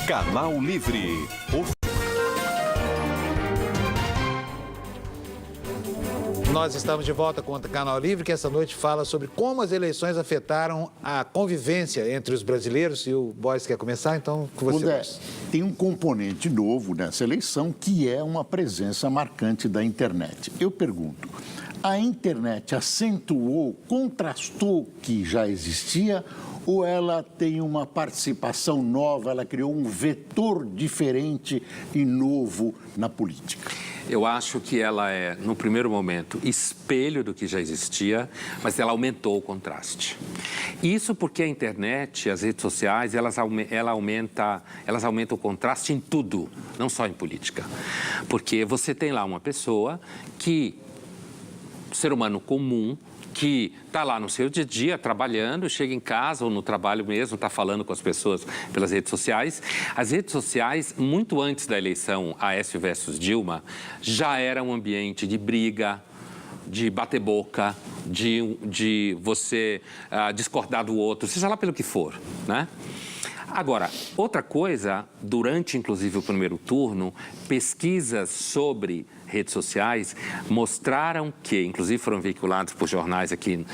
Canal Livre. Nós estamos de volta com o Canal Livre, que essa noite fala sobre como as eleições afetaram a convivência entre os brasileiros. E o Boris quer começar, então, com você. Pondé, tem um componente novo nessa eleição, que é uma presença marcante da internet. Eu pergunto, a internet acentuou, contrastou o que já existia, ou ela tem uma participação nova, ela criou um vetor diferente e novo na política? Eu acho que ela é, no primeiro momento, espelho do que já existia, mas ela aumentou o contraste. Isso porque a internet, as redes sociais, elas aumentam o contraste em tudo, não só em política. Porque você tem lá uma pessoa que, ser humano comum, que está lá no seu dia a dia, trabalhando, chega em casa ou no trabalho mesmo, está falando com as pessoas pelas redes sociais. As redes sociais, muito antes da eleição Aécio versus Dilma, já era um ambiente de briga, de bater boca, de você discordar do outro, seja lá pelo que for, né? Agora, outra coisa, durante inclusive o primeiro turno, pesquisas sobre redes sociais mostraram que, inclusive foram veiculados por jornais aqui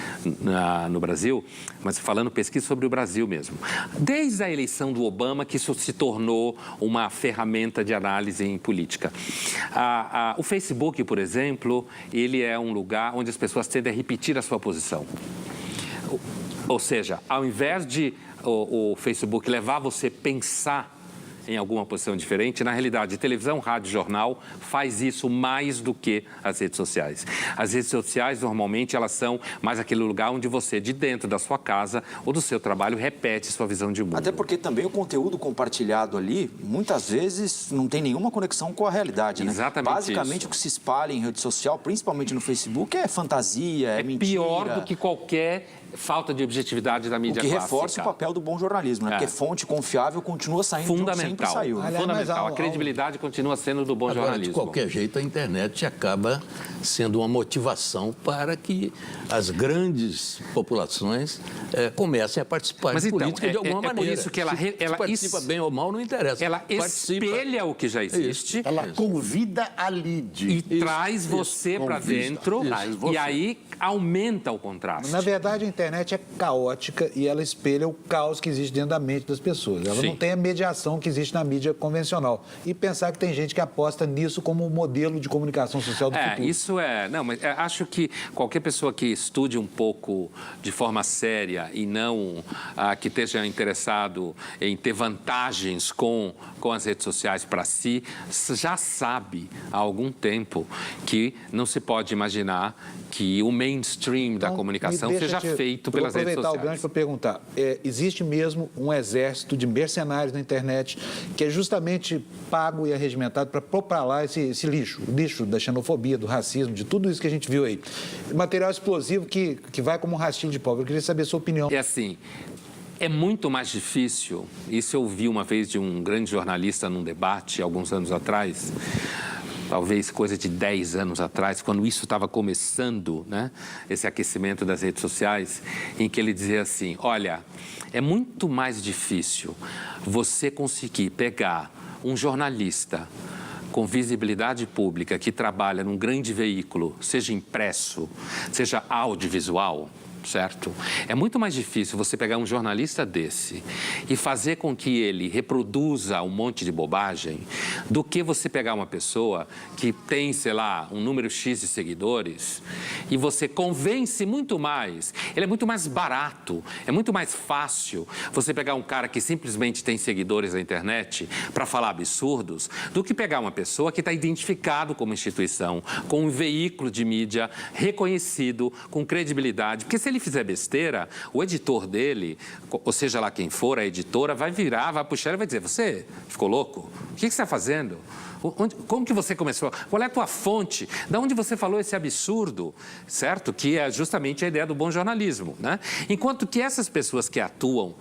no Brasil, mas falando pesquisa sobre o Brasil mesmo. Desde a eleição do Obama que isso se tornou uma ferramenta de análise em política. O Facebook, por exemplo, ele é um lugar onde as pessoas tendem a repetir a sua posição. Ou seja, ao invés de o Facebook levar você a pensar em alguma posição diferente, na realidade, televisão, rádio, jornal faz isso mais do que as redes sociais. As redes sociais, normalmente, elas são mais aquele lugar onde você, de dentro da sua casa ou do seu trabalho, repete sua visão de mundo. Até porque também o conteúdo compartilhado ali, muitas vezes, não tem nenhuma conexão com a realidade, né? Exatamente. Basicamente, isso. O que se espalha em rede social, principalmente no Facebook, é fantasia, é mentira. Pior do que qualquer falta de objetividade da mídia clássica. O que reforça o papel do bom jornalismo, né? Porque fonte confiável continua saindo de onde sempre saiu. Fundamental. A credibilidade continua sendo do bom jornalismo. De qualquer jeito, a internet acaba sendo uma motivação para que as grandes populações comecem a participar de política de alguma maneira. Por isso que ela participa bem ou mal, não interessa. Ela espelha o que já existe. Ela convida a lide. E traz você para dentro. E aí aumenta o contraste. Na verdade, a internet é caótica e ela espelha o caos que existe dentro da mente das pessoas. Ela não tem a mediação que existe na mídia convencional. E pensar que tem gente que aposta nisso como modelo de comunicação social do futuro. Isso é... Não, mas acho que qualquer pessoa que estude um pouco de forma séria e não que esteja interessado em ter vantagens com as redes sociais para si, já sabe há algum tempo que não se pode imaginar que o mainstream da comunicação seja feito pelas redes sociais. Vou aproveitar o gancho para perguntar. Existe mesmo um exército de mercenários na internet que é justamente pago e arregimentado para propalar esse lixo, o lixo da xenofobia, do racismo, de tudo isso que a gente viu aí. Material explosivo que vai como um rastilho de pólvora. Eu queria saber a sua opinião. É assim, É muito mais difícil, isso eu ouvi uma vez de um grande jornalista num debate, alguns anos atrás, talvez coisa de 10 anos atrás, quando isso estava começando, né, esse aquecimento das redes sociais, em que ele dizia assim, olha, é muito mais difícil você conseguir pegar um jornalista com visibilidade pública que trabalha num grande veículo, seja impresso, seja audiovisual, certo? É muito mais difícil você pegar um jornalista desse e fazer com que ele reproduza um monte de bobagem do que você pegar uma pessoa que tem, sei lá, um número X de seguidores e você convence muito mais. Ele é muito mais barato, é muito mais fácil você pegar um cara que simplesmente tem seguidores na internet para falar absurdos do que pegar uma pessoa que está identificado como instituição, com um veículo de mídia reconhecido, com credibilidade. Porque se ele fizer besteira, o editor dele, ou seja lá quem for, a editora, vai virar, vai puxar e vai dizer, você ficou louco? O que você está fazendo? Como que você começou? Qual é a tua fonte? De onde você falou esse absurdo? Certo? Que é justamente a ideia do bom jornalismo, né? Enquanto que essas pessoas que atuam,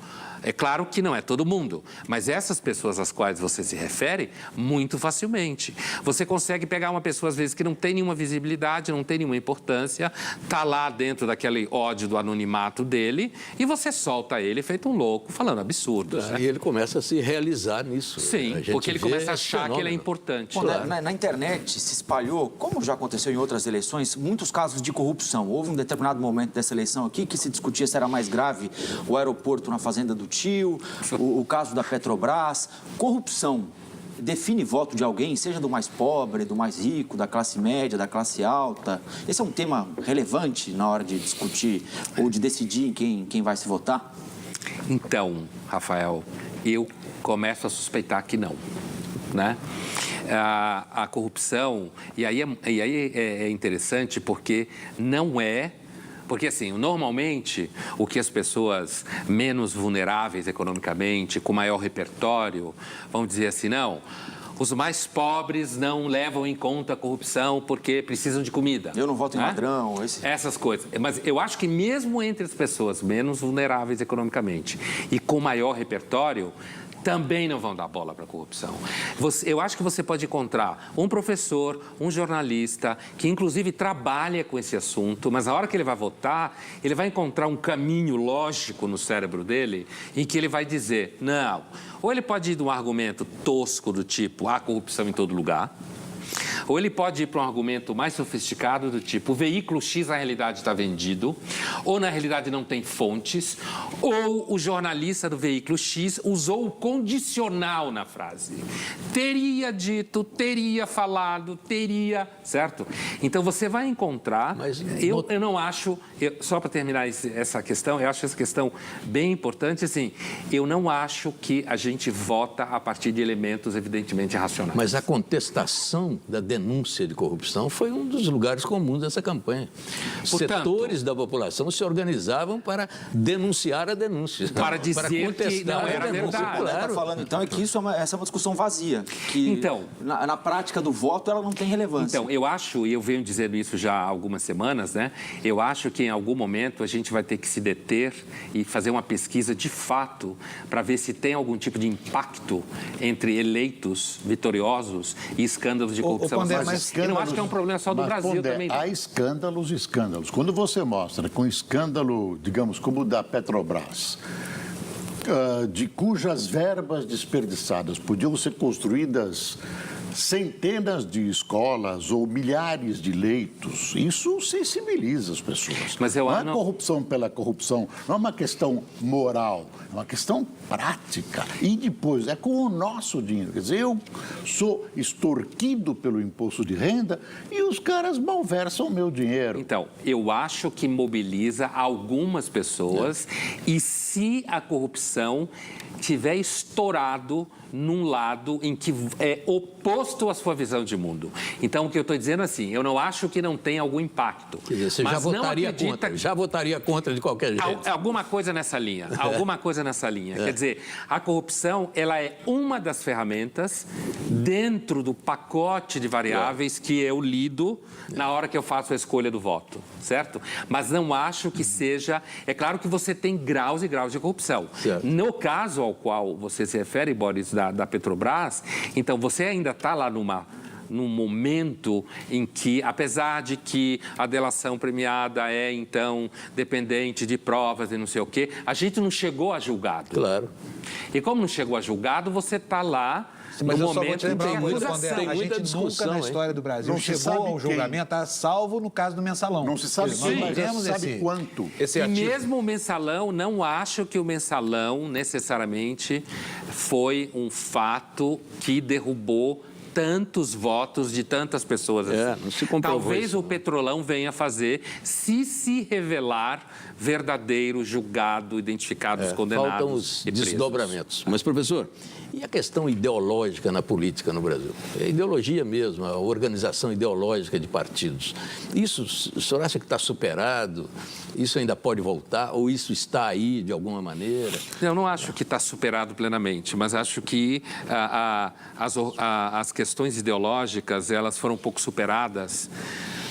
é claro que não é todo mundo, mas essas pessoas às quais você se refere, muito facilmente. Você consegue pegar uma pessoa, às vezes, que não tem nenhuma visibilidade, não tem nenhuma importância, está lá dentro daquele ódio do anonimato dele, e você solta ele feito um louco, falando absurdos. E ele começa a se realizar nisso. Sim, porque ele começa a achar que ele é importante. Bom, na internet se espalhou, como já aconteceu em outras eleições, muitos casos de corrupção. Houve um determinado momento dessa eleição aqui que se discutia se era mais grave o aeroporto na fazenda do tio, o caso da Petrobras. Corrupção define voto de alguém, seja do mais pobre, do mais rico, da classe média, da classe alta? Esse é um tema relevante na hora de discutir ou de decidir em quem vai se votar? Então, Rafael, eu começo a suspeitar que não, né? A corrupção, e aí é interessante porque não é... Porque, assim, normalmente, o que as pessoas menos vulneráveis economicamente, com maior repertório, vão dizer assim, não, os mais pobres não levam em conta a corrupção porque precisam de comida. Eu não voto em ladrão. Essas coisas. Mas eu acho que mesmo entre as pessoas menos vulneráveis economicamente e com maior repertório, também não vão dar bola para a corrupção. Eu acho que você pode encontrar um professor, um jornalista, que inclusive trabalha com esse assunto, mas na hora que ele vai votar, ele vai encontrar um caminho lógico no cérebro dele em que ele vai dizer, não, ou ele pode ir de um argumento tosco do tipo, há corrupção em todo lugar, ou ele pode ir para um argumento mais sofisticado do tipo, o veículo X na realidade está vendido, ou na realidade não tem fontes, ou o jornalista do veículo X usou o condicional na frase. Teria dito, teria falado, teria, certo? Então você vai encontrar, mas eu não acho, só para terminar essa questão, eu acho essa questão bem importante, assim, eu não acho que a gente vota a partir de elementos evidentemente racionais. Mas a contestação da denúncia de corrupção foi um dos lugares comuns dessa campanha. Portanto, setores da população se organizavam para denunciar a denúncia. Para dizer que não era verdade. O que está falando, então, é que essa é uma discussão vazia. Que, então, na prática do voto, ela não tem relevância. Então, eu acho, e eu venho dizendo isso já há algumas semanas, né? Eu acho que em algum momento a gente vai ter que se deter e fazer uma pesquisa de fato para ver se tem algum tipo de impacto entre eleitos vitoriosos e escândalos de corrupção. Mas eu não acho que é um problema só do Brasil também. Há escândalos. Quando você mostra com escândalo, digamos, como o da Petrobras, de cujas verbas desperdiçadas podiam ser construídas centenas de escolas ou milhares de leitos, isso sensibiliza as pessoas. Mas não é corrupção pela corrupção, não é uma questão moral, é uma questão prática. E depois, é com o nosso dinheiro. Quer dizer, eu sou extorquido pelo imposto de renda e os caras malversam o meu dinheiro. Então, eu acho que mobiliza algumas pessoas e se a corrupção tiver estourado num lado em que é imposto a sua visão de mundo. Então, o que eu estou dizendo assim, eu não acho que não tem algum impacto. Quer dizer, você já votaria contra, já votaria contra de qualquer jeito. Alguma coisa nessa linha, alguma coisa nessa linha. Quer dizer, a corrupção, ela é uma das ferramentas dentro do pacote de variáveis que eu lido na hora que eu faço a escolha do voto, certo? Mas não acho que seja... É claro que você tem graus e graus de corrupção. Certo. No caso ao qual você se refere, Boris, da Petrobras, então você ainda está lá num momento em que, apesar de que a delação premiada é, então, dependente de provas e não sei o quê, a gente não chegou a julgado. Claro. E como não chegou a julgado, você está lá... Mas no eu só vou momento te lembrar em que uma coisa, acusação. Pondé, a gente nunca na história do Brasil chegou ao julgamento, salvo no caso do mensalão. Não se sabe Nós não temos sabe quanto. Esse E ativo. mesmo o mensalão, não acho que o mensalão necessariamente foi um fato que derrubou tantos votos de tantas pessoas assim. Não se comprovou Talvez isso, o Petrolão venha fazer se revelar verdadeiro, julgado, identificados, condenados. Faltam os e presos. desdobramentos. Mas, professor, e a questão ideológica na política no Brasil? É a ideologia mesmo, a organização ideológica de partidos. Isso, o senhor acha que está superado? Isso ainda pode voltar? Ou isso está aí de alguma maneira? Eu não acho que está superado plenamente, mas acho que as questões ideológicas, elas foram um pouco superadas,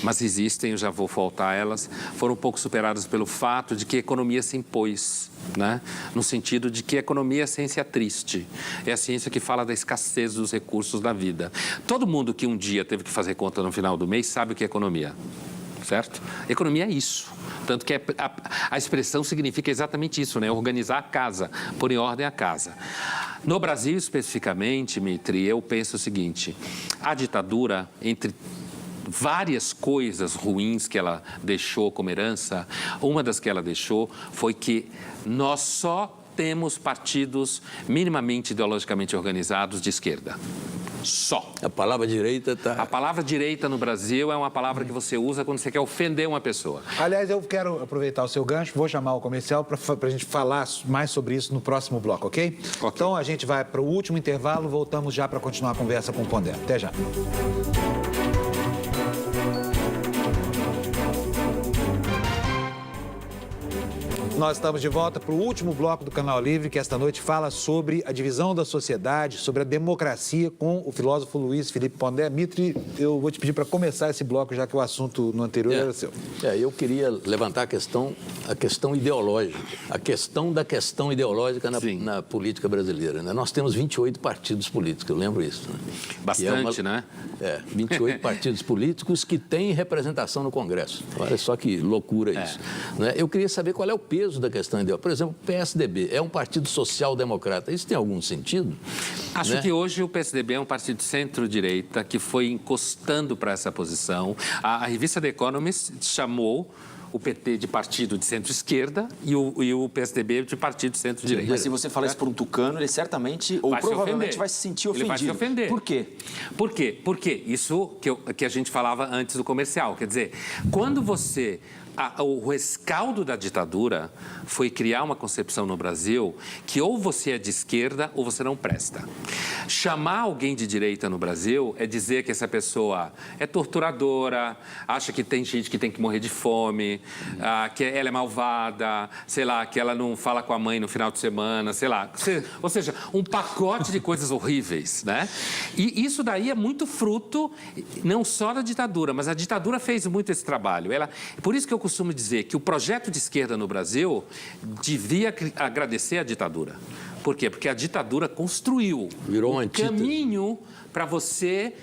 mas existem, eu já vou voltar a elas, foram um pouco superadas pelo fato de que a economia se impôs, né? No sentido de que a economia é ciência triste, é a ciência que fala da escassez dos recursos da vida. Todo mundo que um dia teve que fazer conta no final do mês sabe o que é economia, certo? Economia é isso. Tanto que a expressão significa exatamente isso, né? Organizar a casa, pôr em ordem a casa. No Brasil, especificamente, Mitri, eu penso o seguinte, a ditadura, entre várias coisas ruins que ela deixou como herança, uma das que ela deixou foi que nós só temos partidos minimamente ideologicamente organizados de esquerda. Só. A palavra direita está... A palavra direita no Brasil é uma palavra que você usa quando você quer ofender uma pessoa. Aliás, eu quero aproveitar o seu gancho, vou chamar o comercial para a gente falar mais sobre isso no próximo bloco, ok? Então a gente vai para o último intervalo, voltamos já para continuar a conversa com o Pondé. Até já. Nós estamos de volta para o último bloco do Canal Livre, que esta noite fala sobre a divisão da sociedade, sobre a democracia, com o filósofo Luiz Felipe Pondé. Mitri, eu vou te pedir para começar esse bloco, já que o assunto no anterior era seu. Eu queria levantar a questão ideológica, a questão da questão ideológica na política brasileira, né? Nós temos 28 partidos políticos, eu lembro isso. Né? Bastante, né? 28 partidos políticos que têm representação no Congresso. Olha só que loucura isso. Né? Eu queria saber qual é o peso da questão ideológica. Por exemplo, o PSDB é um partido social-democrata. Isso tem algum sentido? Acho que hoje o PSDB é um partido centro-direita que foi encostando para essa posição. A revista The Economist chamou o PT de partido de centro-esquerda e o PSDB de partido de centro-direita. Mas se você falar isso para um tucano, ele certamente ou provavelmente vai se sentir ofendido. Ele vai se ofender. Por quê? Por quê? Porque isso que a gente falava antes do comercial. Quer dizer, quando você... O rescaldo da ditadura foi criar uma concepção no Brasil que ou você é de esquerda ou você não presta. Chamar alguém de direita no Brasil é dizer que essa pessoa é torturadora, acha que tem gente que tem que morrer de fome, que ela é malvada, sei lá, que ela não fala com a mãe no final de semana, sei lá. Ou seja, um pacote de coisas horríveis, né? E isso daí é muito fruto não só da ditadura, mas a ditadura fez muito esse trabalho. Por isso que eu costumo dizer que o projeto de esquerda no Brasil devia agradecer a ditadura. Por quê? Porque a ditadura construiu um caminho para você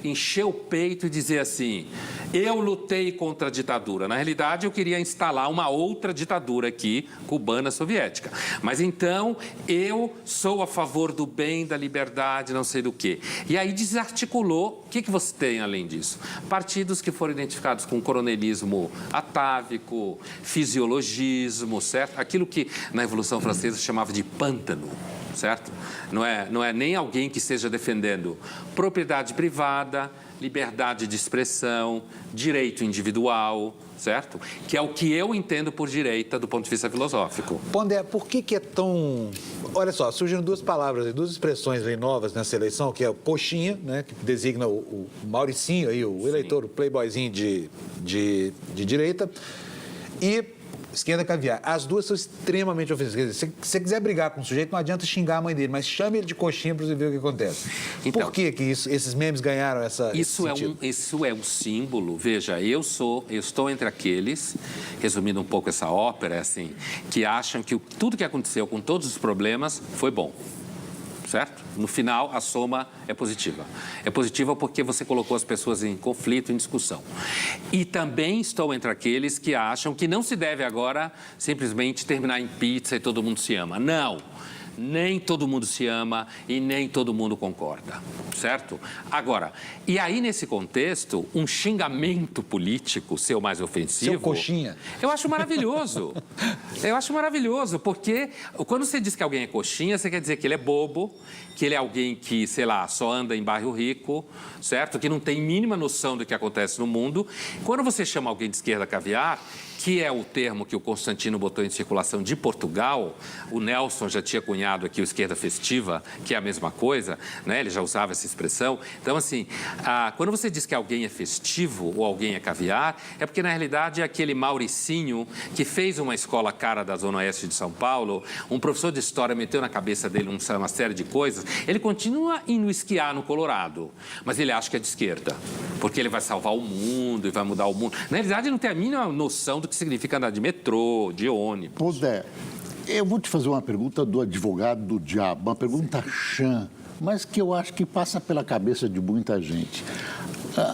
encher o peito e dizer assim, eu lutei contra a ditadura. Na realidade, eu queria instalar uma outra ditadura aqui, cubana soviética. Mas então, eu sou a favor do bem, da liberdade, não sei do quê. E aí desarticulou. O que você tem além disso? Partidos que foram identificados com coronelismo atávico, fisiologismo, certo? Aquilo que na Revolução Francesa chamava de pântano. certo? Não é nem alguém que esteja defendendo propriedade privada, liberdade de expressão, direito individual, certo? Que é o que eu entendo por direita do ponto de vista filosófico. Pondé, por que é tão... Olha só, surgiram duas palavras, duas expressões aí novas nessa eleição, que é o coxinha, né, que designa o Mauricinho, aí, o eleitor, o playboyzinho de direita, e esquerda caviar. As duas são extremamente ofensivas. Se você quiser brigar com o sujeito, não adianta xingar a mãe dele, mas chame ele de coxinha para você ver o que acontece. Então, por que esses memes ganharam isso é um símbolo. Veja, eu estou entre aqueles, resumindo um pouco essa ópera, assim, que acham que tudo que aconteceu com todos os problemas foi bom. Certo? No final, a soma é positiva. É positiva porque você colocou as pessoas em conflito, em discussão. E também estou entre aqueles que acham que não se deve agora simplesmente terminar em pizza e todo mundo se ama. Não! Nem todo mundo se ama e nem todo mundo concorda, certo? Agora, e aí nesse contexto, um xingamento político, ser o mais ofensivo... Seu coxinha. Eu acho maravilhoso. Eu acho maravilhoso, porque quando você diz que alguém é coxinha, você quer dizer que ele é bobo, que ele é alguém que, sei lá, só anda em bairro rico, certo? Que não tem mínima noção do que acontece no mundo. Quando você chama alguém de esquerda caviar, que é o termo que o Constantino botou em circulação de Portugal, o Nelson já tinha cunhado aqui o esquerda festiva, que é a mesma coisa, né? Ele já usava essa expressão. Então, assim, quando você diz que alguém é festivo ou alguém é caviar, é porque, na realidade, é aquele Mauricinho que fez uma escola cara da Zona Oeste de São Paulo, um professor de história meteu na cabeça dele uma série de coisas, ele continua indo esquiar no Colorado, mas ele acha que é de esquerda, porque ele vai salvar o mundo e vai mudar o mundo. Na realidade, ele não tem a mínima noção do que significa andar de metrô, de ônibus. Pondé, eu vou te fazer uma pergunta do advogado do diabo, uma pergunta chã, mas que eu acho que passa pela cabeça de muita gente.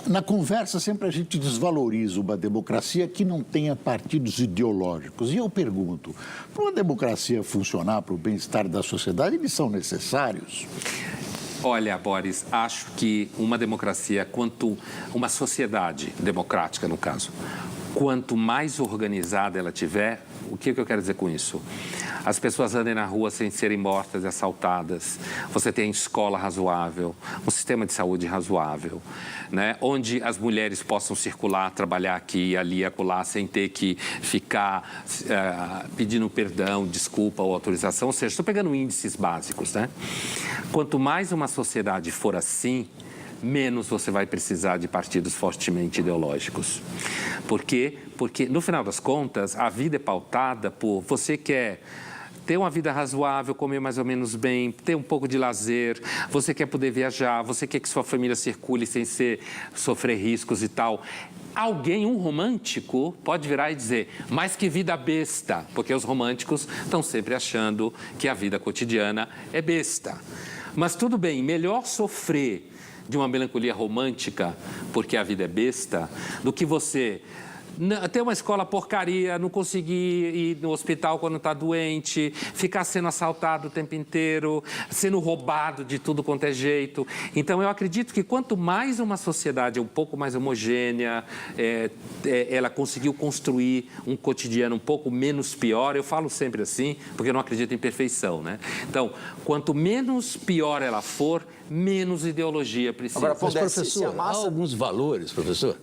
Na conversa, sempre a gente desvaloriza uma democracia que não tenha partidos ideológicos. E eu pergunto, para uma democracia funcionar para o bem-estar da sociedade, eles são necessários? Olha, Boris, acho que uma democracia, uma sociedade democrática, no caso, quanto mais organizada ela tiver, o que eu quero dizer com isso? As pessoas andem na rua sem serem mortas e assaltadas, você tem escola razoável, um sistema de saúde razoável, né? Onde as mulheres possam circular, trabalhar aqui, ali, acolá, sem ter que ficar pedindo perdão, desculpa ou autorização. Ou seja, estou pegando índices básicos, né? Quanto mais uma sociedade for assim, menos você vai precisar de partidos fortemente ideológicos. Por quê? Porque, no final das contas, a vida é pautada por você quer ter uma vida razoável, comer mais ou menos bem, ter um pouco de lazer, você quer poder viajar, você quer que sua família circule sem sofrer riscos e tal. Alguém, um romântico, pode virar e dizer, mas que vida besta, porque os românticos estão sempre achando que a vida cotidiana é besta. Mas tudo bem, melhor sofrer de uma melancolia romântica, porque a vida é besta, do que você ter uma escola porcaria, não conseguir ir no hospital quando está doente, ficar sendo assaltado o tempo inteiro, sendo roubado de tudo quanto é jeito. Então, eu acredito que quanto mais uma sociedade é um pouco mais homogênea, ela conseguiu construir um cotidiano um pouco menos pior, eu falo sempre assim, porque eu não acredito em perfeição, né? Então, quanto menos pior ela for, menos ideologia precisa. Agora, professor, há alguns valores, professor,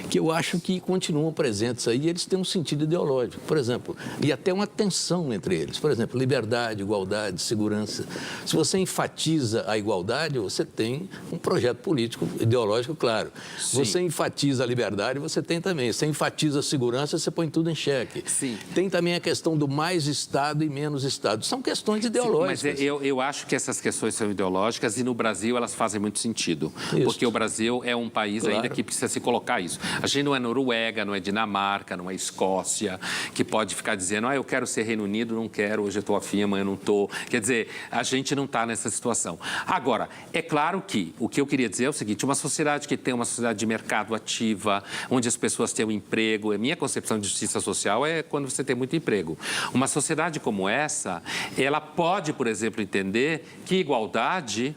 que eu acho que continuam presentes aí e eles têm um sentido ideológico. Por exemplo, e até uma tensão entre eles. Por exemplo, liberdade, igualdade, segurança. Se você enfatiza a igualdade, você tem um projeto político ideológico claro. Sim. Você enfatiza a liberdade, você tem também. Você enfatiza a segurança, você põe tudo em xeque. Sim. Tem também a questão do mais Estado e menos Estado. São questões ideológicas. Sim, mas eu acho que essas questões são ideológicas e no Brasil elas fazem muito sentido. Isso. Porque o Brasil é um país claro. ainda que precisa se colocar isso. A gente não é Noruega, não é Dinamarca, não é Escócia, que pode ficar dizendo, eu quero ser Reino Unido, não quero, hoje eu estou afim, amanhã eu não estou. Quer dizer, a gente não está nessa situação. Agora, é claro que o que eu queria dizer é o seguinte, uma sociedade que tem uma sociedade de mercado ativa, onde as pessoas têm um emprego, a minha concepção de justiça social é quando você tem muito emprego. Uma sociedade como essa, ela pode, por exemplo, entender que igualdade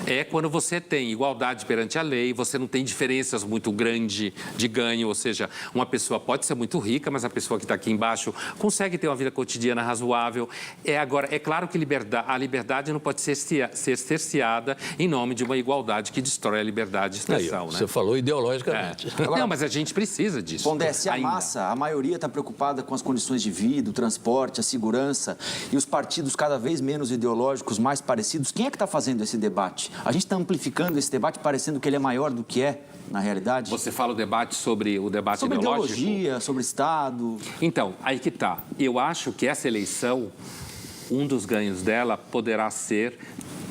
É quando você tem igualdade perante a lei, você não tem diferenças muito grandes de ganho, ou seja, uma pessoa pode ser muito rica, mas a pessoa que está aqui embaixo consegue ter uma vida cotidiana razoável. Agora, é claro que a liberdade não pode ser cerceada em nome de uma igualdade que destrói a liberdade de expressão. Você falou ideologicamente. Agora, não, mas a gente precisa disso. Pondé, se a massa, a maioria está preocupada com as condições de vida, o transporte, a segurança, e os partidos cada vez menos ideológicos, mais parecidos, quem é que está fazendo esse debate? A gente está amplificando esse debate, parecendo que ele é maior do que é, na realidade? Você fala o debate sobre o debate sobre ideológico? Sobre ideologia, sobre Estado. Então, aí que tá. Eu acho que essa eleição, um dos ganhos dela poderá ser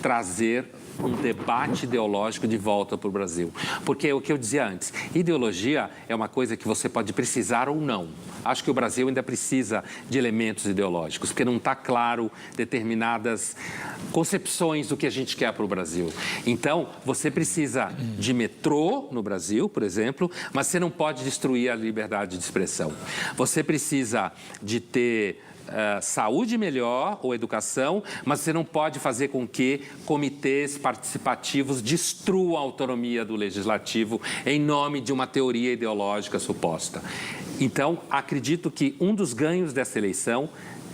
trazer um debate ideológico de volta para o Brasil. Porque é o que eu dizia antes, ideologia é uma coisa que você pode precisar ou não. Acho que o Brasil ainda precisa de elementos ideológicos, porque não está claro determinadas concepções do que a gente quer para o Brasil. Então, você precisa de metrô no Brasil, por exemplo, mas você não pode destruir a liberdade de expressão. Você precisa de ter saúde melhor ou educação, mas você não pode fazer com que comitês participativos destruam a autonomia do legislativo em nome de uma teoria ideológica suposta. Então, acredito que um dos ganhos dessa eleição,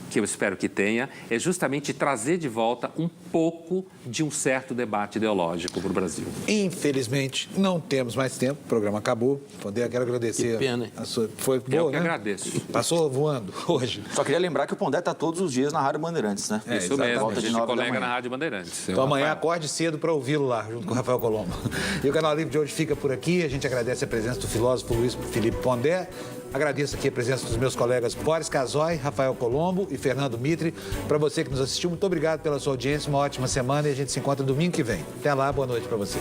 que eu espero que tenha, é justamente trazer de volta um pouco de um certo debate ideológico para o Brasil. Infelizmente, não temos mais tempo, o programa acabou. Pondé, quero agradecer. Que pena, hein? Foi boa, Eu que né? agradeço. Passou voando hoje. Só queria lembrar que o Pondé está todos os dias na Rádio Bandeirantes, né? Isso mesmo, a gente é colega na na Rádio Bandeirantes. Então amanhã acorde cedo para ouvi-lo lá, junto com o Rafael Colombo. E o Canal Livre de hoje fica por aqui. A gente agradece a presença do filósofo Luiz Felipe Pondé. Agradeço aqui a presença dos meus colegas Boris Casoy, Rafael Colombo e Fernando Mitre. Para você que nos assistiu, muito obrigado pela sua audiência, uma ótima semana e a gente se encontra domingo que vem. Até lá, boa noite para você.